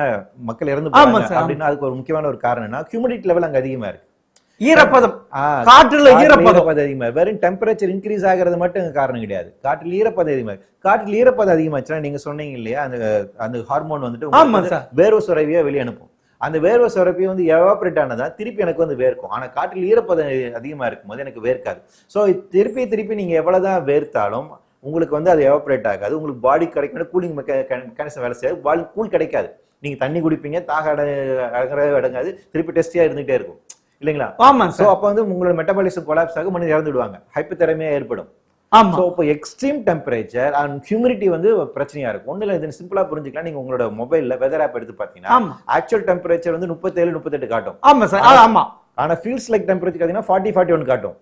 மக்கள் இறந்து போறாங்க அப்படின்னா அதுக்கு ஒரு முக்கியமான ஒரு காரணம்னா ஹியூமிடிட்டி லெவல் அங்க அதிகமா இருக்கு. ஈரப்பதம், காற்றுல ஈரப்பதம் அதிகமா. வெறும் டெம்பரேச்சர் இன்க்ரீஸ் ஆகிறது மட்டும் காரணம் கிடையாது. காற்றில் ஈரப்பதம் அதிகமா. காற்றில் ஈரப்பதம் அதிகமாச்சுன்னா நீங்க சொன்னீங்க இல்லையா, அந்த ஹார்மோன் வந்துட்டு வேர்வை சுரவியா வெளியே அனுப்பும். அந்த வேர்வை சுரப்பி வந்து எவாபரேட் ஆனதா திருப்பி எனக்கு வந்து வேர்க்கும். ஆனா காற்றில் ஈரப்பதம் அதிகமா இருக்கும் போது எனக்கு வேர்க்காது. சோ திருப்பி நீங்க எவ்வளவுதான் வேர்த்தாலும் உங்களுக்கு வந்து அது எவாபரேட் ஆகாது. உங்களுக்கு பாடி கிடைக்கணும், கூலிங் மெக்கானிசம் வேலை செய்யாது, பாடி கூல் கிடைக்காது. நீங்க தண்ணி குடிப்பீங்க, அடங்காது, திருப்பி டெஸ்டியா இருந்துகிட்டே இருக்கும் இல்லைங்களா? ஆமா. சோ அப்ப வந்து உங்களோட மெட்டபாலிசம் கொலாப்ஸ் ஆகும், மனிதர் இறந்துடுவாங்க, ஹைப்போதெர்மியா ஏற்படும். சோ இப்போ எக்ஸ்ட்ரீம் டெம்பரேச்சர் அண்ட் ஹியூமிடிட்டி வந்து பிரச்சனையா இருக்கும். ஒண்ணு இல்ல, இது சிம்பிளா புரிஞ்சுக்கலாம். நீங்க உங்களோட மொபைல்ல வெதர் ஆப் எடுத்து பாத்தீங்கன்னா ஆக்சுவல் டெம்பரேச்சர் வந்து 37-38 காட்டும். ஆமா சார். ஆமா. ஆனா ஃபீல்ஸ் லைக் டெம்பரேச்சர் பாத்தீங்கன்னா 40-41 காட்டும்.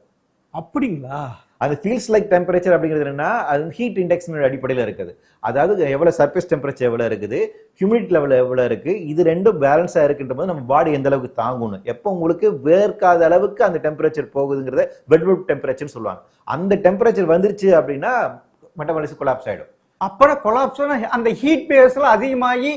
அப்படிங்களா? அது ஃபீல்ஸ் லைக் டெம்பரேச்சர் அப்படிங்கிறது என்னன்னா அது ஹீட் இண்டெக்ஸ் அடிப்படையில் இருக்குது. அதாவது எவ்வளவு சர்ஃபேஸ் டெம்பரேச்சர் எவ்வளவு இருக்குது, ஹியூமிடிட்டி லெவல் எவ்வளவு இருக்கு, இது ரெண்டும் பேலன்ஸா இருக்குன்ற போது நம்ம பாடி எந்த அளவுக்கு தாங்கணும். எப்போ உங்களுக்கு வேர்க்காத அளவுக்கு அந்த டெம்பரேச்சர் போகுதுங்கிறத பெட்ரூம் டெம்பரேச்சர் சொல்லுவாங்க. அந்த டெம்பரேச்சர் வந்துருச்சு அப்படின்னா மெட்டபாலிசம் கொலாப்ஸ் ஆயிடும். அப்புறம் கொலாப்ஸ் அந்த ஹீட் வேவ்ஸ்ல அதிகமாகி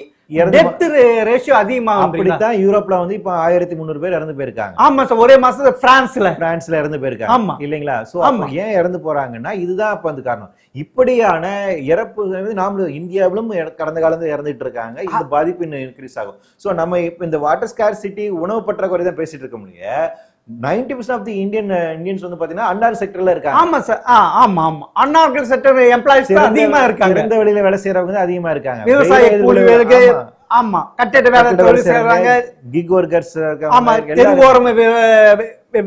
டெத் ரேஷியோ அதிகமாகும். அப்படிதான் யூரோப்ல வந்து இப்ப 1300 பேர் இறந்து போயிருக்காங்க. ஆமா சார், ஒரே மாசத்துல பிரான்ஸ்ல இறந்து போயிருக்காங்க. ஆமா இல்லைங்களா? சோ ஏன் இறந்து போறாங்கன்னா இதுதான் அப்ப அந்த காரணம். இப்படியான இறப்பு நாமளும் இந்தியாவிலும் கடந்த காலத்துல இறந்துட்டு இருக்காங்க. இந்த பாதிப்பு இன்னும் இன்க்ரீஸ் ஆகும். சோ நம்ம இப்ப இந்த வாட்டர் ஸ்கார்சிட்டி, உணவு பற்றாக்குறை தான் பேசிட்டு இருக்க முடியும். 90% ஆஃப் தி இந்தியன்ஸ் வந்து பாத்தீங்கன்னா அன்னார் செக்டர்ல இருக்காங்க. ஆமா சார், ஆமா ஆமா, அன்னார்கள் செக்டர் எம்ப்ளாயிஸ் அதிகமா இருக்காங்க. சிறந்த வெளியில வேலை செய்யறவங்க அதிகமா இருக்காங்க. விவசாய கூலி வேலைக்கு, ஆமா, கட்டட வேலை தொழில் செய்யறாங்க, கிக் ஒர்க்கர்ஸ் ஆமா, தெருவோரம்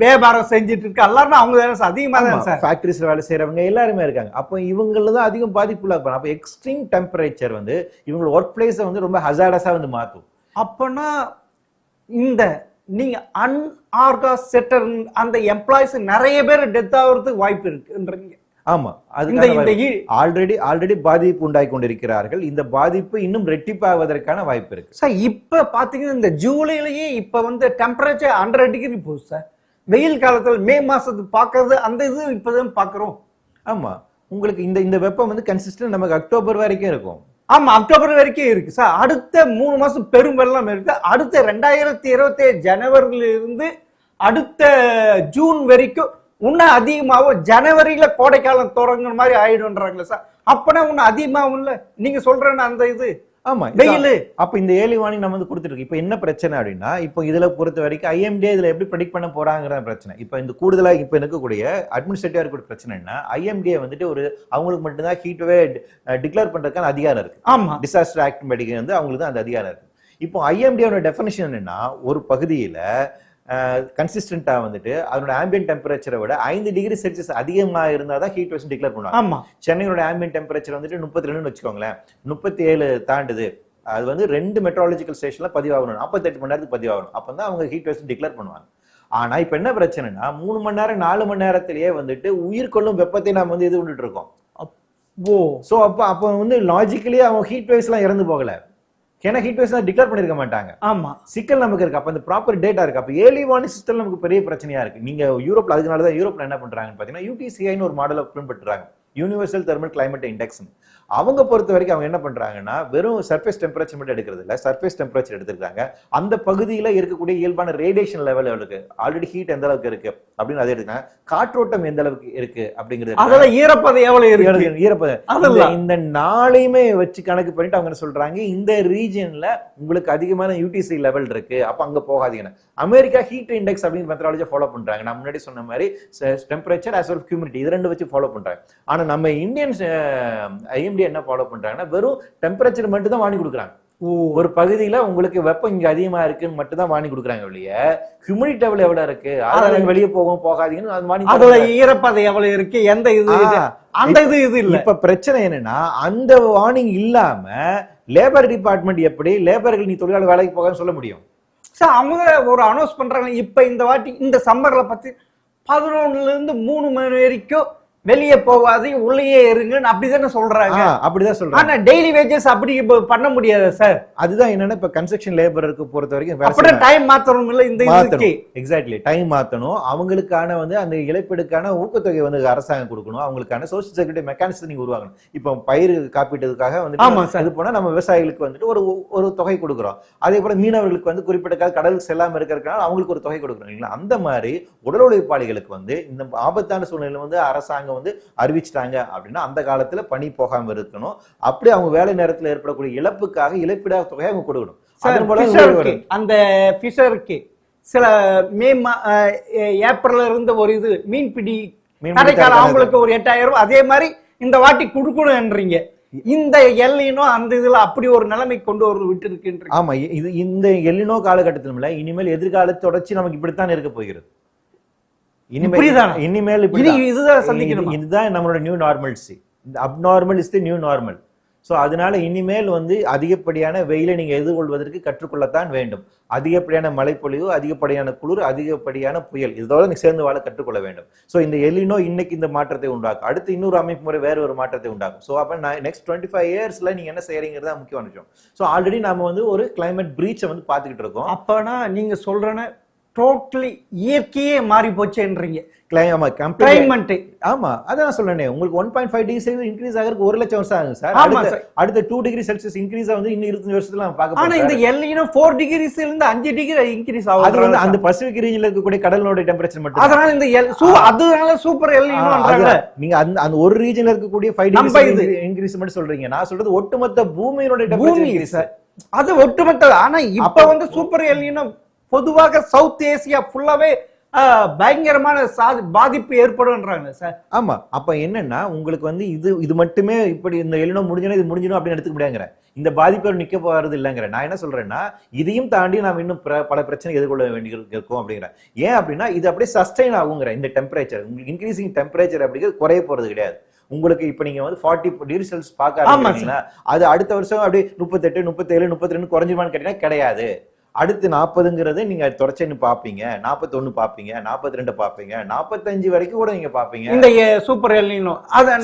வியாபாரம் செஞ்சுட்டு இருக்க எல்லாருமே அவங்க தானே அதிகமா தான் சார். ஃபேக்டரிஸ்ல வேலை செய்யறவங்க எல்லாருமே இருக்காங்க. அப்போ இவங்கள தான் அதிகம் பாதிப்புள்ளாக. அப்போ எக்ஸ்ட்ரீம் டெம்பரேச்சர் வந்து இவங்க ஒர்க் பிளேஸை வந்து ரொம்ப ஹசார்டஸா வந்து மாத்தும். அப்பனா இந்த நீங்க அன்ஆர்கா செக்டர் அந்த எம்ப்ளாயிஸ் நிறைய பேர் டெத் ஆகிறதுக்கு வாய்ப்பு இருக்குன்றீங்க. ஆமா, அது ஆல்ரெடி பாதிப்பு உண்டாகி கொண்டிருக்கிறார்கள். இந்த பாதிப்பு இன்னும் ரெட்டிப்பாவதற்கான வாய்ப்பு இருக்கு சார். இப்ப பாத்தீங்கன்னா இந்த ஜூலைலயே இப்ப வந்து டெம்பரேச்சர் 100 டிகிரி போகுது சார். வெயில் காலத்துல மே மாசத்துக்கு பாக்குறது அந்த இது இப்பதான் பாக்குறோம். ஆமா, உங்களுக்கு இந்த வெப்பம் வந்து கன்சிஸ்டன்ட் நமக்கு அக்டோபர் வரைக்கும் இருக்கும். ஆமா, அக்டோபர் வரைக்கும் இருக்கு சார். அடுத்த 3 மாசம் பெரும் வெள்ளம் இருக்கு. அடுத்த 2027 ஜனவரியில இருந்து அடுத்த ஜூன் வரைக்கும் இன்னும் அதிகமாகும். ஜனவரியில கோடைக்காலம் தொடங்குற மாதிரி ஆயிடும்ன்றாங்களே சார். அப்பனா இன்னும் அதிகமாகும் இல்ல நீங்க சொல்றேன்னு அந்த இது. ஆமா, வெயில். அப்ப இந்த ஏர்லி வார்னிங் நம்ம வந்து கொடுத்துருக்கு. இப்ப என்ன பிரச்சனை அப்படின்னா, இப்போ இதுல பொறுத்த வரைக்கும் ஐஎம்டிஏ இதுல எப்படி ப்ரெடிக்ட் பண்ண போறாங்கிற பிரச்சனை. இப்ப இந்த கூடுதலா இப்ப இருக்கக்கூடிய அட்மினிஸ்ட்ரேட்டிவா இருக்கக்கூடிய பிரச்சனைன்னா, ஐஎம்டிஏ வந்துட்டு ஒரு அவங்களுக்கு மட்டும்தான் ஹீட் வேவ் டிக்ளேர் பண்றதுக்கான அதிகாரம் இருக்கு. ஆமா, டிசாஸ்டர் ஆக்ட் படி வந்து அவங்களுக்கு தான் அந்த அதிகாரம் இருக்கு. இப்போ ஐஎம்டிஏ டெஃபினிஷன் என்னன்னா, ஒரு பகுதியில கன்சிஸ்டன்டா வந்துட்டு அதோட ஆம்பியன்ட் டெம்பரேச்சரை விட 5 டிகிரி செல்சியஸ் அதிகமா இருந்தாதான் ஹீட் வேவ்ஸ் டிக்ளேர் பண்ணுவாங்க. ஆமா, சென்னையோட ஆம்பியன்ட் டெம்பரேச்சர் வந்துட்டு 32 வச்சுக்கோங்களேன், 37 தாண்டுது, அது வந்து 2 மெட்ரோலஜிக்கல் ஸ்டேஷன்ல பதிவாகணும், 48 மணி நேரத்துக்கு பதிவாகணும். அப்பதான் அவங்க ஹீட் வேவ்ஸ் டிக்ளேர் பண்ணுவாங்க. ஆனா இப்ப என்ன பிரச்சனைனா, 3 மணி நேரம் 4 மணி நேரத்திலேயே வந்துட்டு உயிர் கொள்ளும் வெப்பத்தை நாம வந்து இது விட்டுட்டு இருக்கோம். சோ அப்ப வந்து லாஜிக்கலி அவங்க ஹீட் வேவ்ஸ் எல்லாம் இறந்து போகல. ஏன்னா ஹீட் வேவ்ஸ் டிக்ளேர் பண்ணிருக்க மாட்டாங்க. ஆமா, சிக்கல் நமக்கு இருக்கு. அப்ப அந்த ப்ராப்பர் டேட்டா இருக்கு. அப்ப ஏர்லி வார்னிங் சிஸ்டம் நமக்கு பெரிய பிரச்சனையா இருக்கு. நீங்க யூரோப்ல, அதனாலதான் யூரோப்ல என்ன பண்றாங்கன்னு பாத்தீங்கன்னா, யூடிசிஐன்னு ஒரு மாடலை பின்பற்றுறாங்க, யூனிவர்சல் தெர்மல் கிளைமேட் இண்டெக்ஸ். அவங்க பொறுத்த வரைக்கும் அவங்க என்ன பண்றாங்கன்னா, வெறும் சர்ஃபேஸ் டெம்பரேச்சர் மட்டும் எடுக்கிறது இல்ல, சர்ஃபேஸ் டெம்பரேச்சர் எடுத்துருக்காங்க. அந்த பகுதியில இருக்கக்கூடிய இயல்பான ரேடியேஷன் லெவல் எவ்வளவு இருக்கு, ஆல்ரெடி ஹீட் எந்த அளவுக்கு இருக்கு அப்படின்னு அதை எடுத்துக்காங்க. காற்றோட்டம் எந்த அளவுக்கு இருக்கு அப்படிங்கிறது, அதெல்லாம் ஈரப்பதம் எவ்வளவு இருக்கு, ஈரப்பதம், இந்த நாளையுமே வச்சு கணக்கு பண்ணிட்டு அவங்க என்ன சொல்றாங்க, இந்த ரீஜன்ல உங்களுக்கு அதிகமான யூடிசி லெவல் இருக்கு, அப்ப அங்க போகாதீங்க. அமெரிக்கா ஹீட் இண்டெக்ஸ் அப்படின்னு மெத்தடாலஜி ஃபாலோ பண்றாங்க. நான் முன்னாடி சொன்ன மாதிரி temperature as well as humidity இது ரெண்டு வச்சு ஃபாலோ பண்றாங்க. ஆனா நம்ம இந்தியன்ஸ் ஐஎம்டி என்ன ஃபாலோ பண்றாங்கன்னா, வெறும் டெம்பரேச்சர் மட்டும் தான் வாங்கி கொடுக்குறாங்க. ஒரு பகுதியில உங்களுக்கு வெப்பம் இங்க அதிகமா இருக்குன்னு மட்டும் தான் வாங்கி கொடுக்குறாங்க வெளிய, ஹியூமிடிட்டி லெவல் எவ்வளவு இருக்கு, அதனால வெளியே போகாதீங்கன்னு அது வாங்கி. அதோட ஈரப்பதம் எவ்வளவு இருக்கு, எந்த இது அந்த இது இல்ல. இப்ப பிரச்சனை என்னன்னா, அந்த வார்னிங் இல்லாம லேபர் டிபார்ட்மெண்ட் எப்படி லேபர்கள் நீ தொழிலாளர் வேலைக்கு போகான்னு சொல்ல முடியும்? சார் அவங்க ஒரு அனௌன்ஸ் பண்றாங்க, இப்ப இந்த வாட்டி இந்த சம்மர்ல பத்தி 11ல இருந்து 3 மணி வரைக்கும் வெளியே போகாது, உள்ளேயே இருங்கன்னு அப்படிதானே சொல்றாங்க. அப்படிதான் சொல்றாங்க. ஆனா டெய்லி வேஜஸ் அப்படி பண்ண முடியாது சார். அதுதான் என்னன்னா, இப்ப கன்ஸ்ட்ரக்ஷன் லேபருக்கு பொறுத்த வரைக்கும் அப்படியே டைம் மாத்தணும் இல்ல, இந்த இதுக்கு எக்ஸாக்ட்லி டைம் மாத்தணும். அவங்களுக்கான வந்து அந்த இழப்பீடுக்கான ஊக்கத்தொகை வந்து அரசாங்கம் கொடுக்கணும். அவங்களுக்கான சோசியல் செக்யூரிட்டி மெக்கானிசம் நீங்க உருவாக்கணும். இப்போ பயிர் காப்பீட்டுக்காக வந்து அது போனா நம்ம விவசாயிகளுக்கு வந்துட்டு ஒரு தொகை கொடுக்குறோம். அதே போல மீனவர்களுக்கு வந்து குறிப்பிட்ட கடலுக்கு செல்லாம இருக்கிறதுனால அவங்களுக்கு ஒரு தொகை கொடுக்குறோம் இல்லைங்களா. அந்த மாதிரி உடல் உழைப்பாளிகளுக்கு வந்து இந்த ஆபத்தான சூழ்நிலை வந்து அரசாங்கம் வந்து அறிவிச்சிட்டாங்க அப்படின்னா அந்த காலத்துல பணி போகாம இருக்கணும். அப்படி அவங்க வேலை நேரத்தில் ஏற்படக்கூடிய இழப்புக்காக இழப்பீடாக தொகையை அவங்க கொடுக்கணும். அந்த ஃபிஷருக்கு சில ஏப்ரல்ல இருந்து ஒரு இது மீன்பிடி கடைக்கால அவங்களுக்கு ஒரு 8000, அதே மாதிரி இந்த வாட்டி கொடுக்கணும்ன்றீங்க. இந்த எல்லினோ அந்த இதுல அப்படி ஒரு நிலைமை கொண்டு விட்டு இருக்கு. ஆமா, இது இந்த எல்லினோ காலகட்டத்திலும் இனிமேல் எதிர்கால தொடர்ச்சி நமக்கு இப்படித்தான் இருக்க போகிறது. இனிமேல் இதுதான் நம்மளோட new normalcy. Abnormal is the new normal. So அதனால இனிமேல் வந்து அதிகப்படியான வெயிலை நீங்க எதிர்கொள்வதற்கு கற்றுக்கொள்ளத்தான் வேண்டும். அதிகப்படியான மழைப்பொழிவு, அதிகப்படியான குளிர், அதிகப்படியான புயல், இதோட நீங்க சேர்ந்து வாழ கற்றுக்கொள்ள வேண்டும். சோ இந்த எல்லினோ இன்னைக்கு இந்த மாற்றத்தை உண்டாக்கும், அடுத்து இன்னொரு அமைப்பு முறை வேற ஒரு மாற்றத்தை உண்டாக்கும். சோ அப்ப நெக்ஸ்ட் 25 இயர்ஸ்ல நீங்க என்ன செய்யறீங்கிறதா முக்கியமான விஷயம். சோ ஆல்ரெடி நாம வந்து ஒரு கிளைமேட் பிரீச்சை வந்து பாத்துக்கிட்டு இருக்கோம். அப்பனா நீங்க சொல்றேன்னு டோட்டலி இயற்கையே மாறி போச்சுன்றீங்க. ஆமா, அதான் சொல்றேன். உங்களுக்கு 1.5 டிகிரி செல்சியஸ் இன்க்ரீஸ் ஆகிறதுக்கு 1 லட்சம் வருஷம் ஆகும் சார். அடுத்த 2 டிகிரி செல்சியஸ் இன்க்ரீஸ் வந்து இன்னும் 25 வருஷத்துல நம்ம பார்க்க. ஆனா இந்த எல்லினோ 4 டிகிரிஸ் இருந்து 5 டிகிரி இன்க்ரீஸ் ஆகும். அது வந்து அந்த பசிபிக் ரீஜன்ல இருக்கக்கூடிய கடலோட டெம்பரேச்சர் மட்டும். அதனால இந்த அதனால சூப்பர் எல்லினோன்றாங்க. நீங்க அந்த ஒரு ரீஜன்ல இருக்கக்கூடிய 5 டிகிரி இன்க்ரீஸ் மட்டும் சொல்றீங்க. நான் சொல்றது ஒட்டுமொத்த பூமியோட டெம்பரேச்சர் இன்க்ரீஸ். அது ஒட்டுமொத்த. ஆனா இப்ப வந்து சூப்பர் எல்லினோ பொதுவாக சவுத் ஏசியா ஃபுல்லாவே பயங்கரமான பாதிப்பு ஏற்படும்ன்றாங்க சார். ஆமா, அப்ப என்னன்னா உங்களுக்கு வந்து இது மட்டுமே இப்படி இந்த எல்லினோ முடிஞ்சனா இது முடிஞ்சிடும் அப்படின்னு எடுத்துக்க முடியாங்கிற, இந்த பாதிப்பு நிக்க போறது இல்லைங்கிற. நான் என்ன சொல்றேன்னா இதையும் தாண்டி நாம் இன்னும் பல பிரச்சனை எதிர்கொள்ள வேண்டி இருக்கும் அப்படிங்கிற. ஏன் அப்படின்னா இது அப்படியே சஸ்டைன் ஆகுங்கிற. இந்த டெம்பரேச்சர் உங்களுக்கு இன்க்ரீசிங் டெம்பரேச்சர் அப்படிங்கிறது குறைய போறது கிடையாது. உங்களுக்கு இப்ப நீங்க வந்து 40 டிகிரி செல்சியஸ் பார்க்க ஆரம்பிச்சீங்கன்னா அது அடுத்த வருஷம் அப்படியே 38, 37, 32 குறைஞ்சிருமான்னு கேட்டீங்கன்னா கிடையாது. அடுத்து 40ங்கிறது நீங்க தொடர்ச்சின்னு பாப்பீங்க, 41 பாப்பீங்க, 42 பாப்பீங்க, 45 வரைக்கும் கூட நீங்க பாப்பீங்க. இந்த சூப்பர் எல்னினோ அத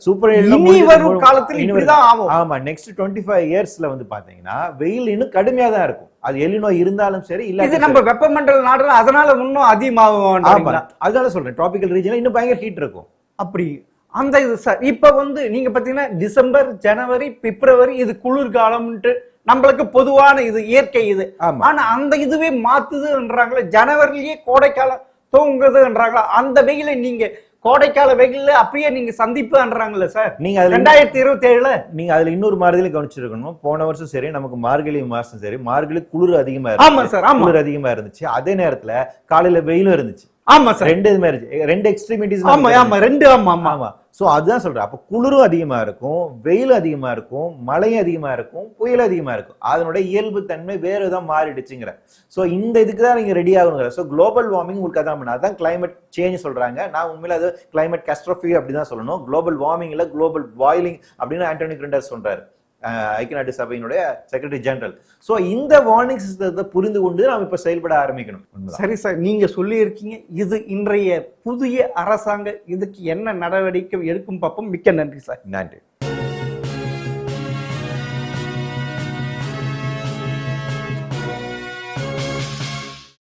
சூப்பர் இனி வரும் காலத்துல இப்படிதான் ஆகும். ஆமா, நெக்ஸ்ட் 25 இயர்ஸ்ல வந்து பாத்தீங்கன்னா வெயில் இன்னும் கடுமையா தான் இருக்கும். அது எல்னினோ இருந்தாலும் சரி இல்ல. இது நம்ம வெப்பமண்டல நாடுல அதனால இன்னும் அதிகமாகும். அதனால சொல்றேன் டிராபிக்கல் ரீஜன்ல இன்னும் பயங்கர ஹீட் இருக்கும். அப்படி அந்த இது சார். இப்ப வந்து நீங்க பாத்தீங்கன்னா டிசம்பர், ஜனவரி, பிப்ரவரி இது குளிர்காலம்ட்டு நம்மளுக்கு பொதுவான இது இயற்கை இது. ஆனா அந்த இதுவே மாத்துதுன்றாங்களே, ஜனவரிலேயே கோடைக்காலம் தூங்குதுன்றாங்களா? அந்த வெயில நீங்க கோடைக்கால வெயில அப்பயே நீங்க சந்திப்புன்றாங்கல்ல சார். நீங்க 2027ல நீங்க அதுல இன்னொரு மாறுதலை கவனிச்சிருக்கணும். போன வருஷம் சரி நமக்கு மார்கழி மாசம் சரி மார்கழி குளிர் அதிகமா இருந்துச்சு. ஆமா சார், குளிர் அதிகமா இருந்துச்சு. அதே நேரத்துல காலையில வெயிலும் இருந்துச்சு. ஆமா சார், ரெண்டு எக்ஸ்ட்ரீமிட்டிஸ். ஆமா ஆமா ரெண்டு. ஆமா ஆமா ஆமா. சோ அதுதான் சொல்றேன். அப்ப குளிரும் அதிகமா இருக்கும், வெயிலும் அதிகமா இருக்கும், மழையும் அதிகமா இருக்கும், புயல் அதிகமா இருக்கும். அதனுடைய இயல்பு தன்மை வேற ஏதாவது மாறிடுச்சுங்கிற. சோ இந்த இதுக்குதான் நீங்க ரெடி ஆகணுங்கிற. சோ குளோபல் வார்மிங் உங்களுக்கு அதான் கிளைமேட் சேஞ்ச் சொல்றாங்க. நான் உண்மையில அது கிளைமேட் கேட்டஸ்ட்ரோஃபி அப்படிதான் சொல்லணும். குளோபல் வார்மிங்ல குளோபல் பாயிலிங் அப்படின்னு ஆண்டோனி குட்டரஸ் சொல்றாரு, ஐக்கிய நாட்டு சபையினுடைய செக்ரட்டரி ஜெனரல். சோ இந்த வார்னிங் சிஸ்டத்தை புரிந்து கொண்டு நாம் இப்ப செயல்பட ஆரம்பிக்கணும். சரி சார், நீங்க சொல்லி இருக்கீங்க. இது இன்றைய புதிய அரசாங்கம் இதுக்கு என்ன நடவடிக்கை எடுக்கும் பார்ப்போம். மிக்க நன்றி சார். நன்றி.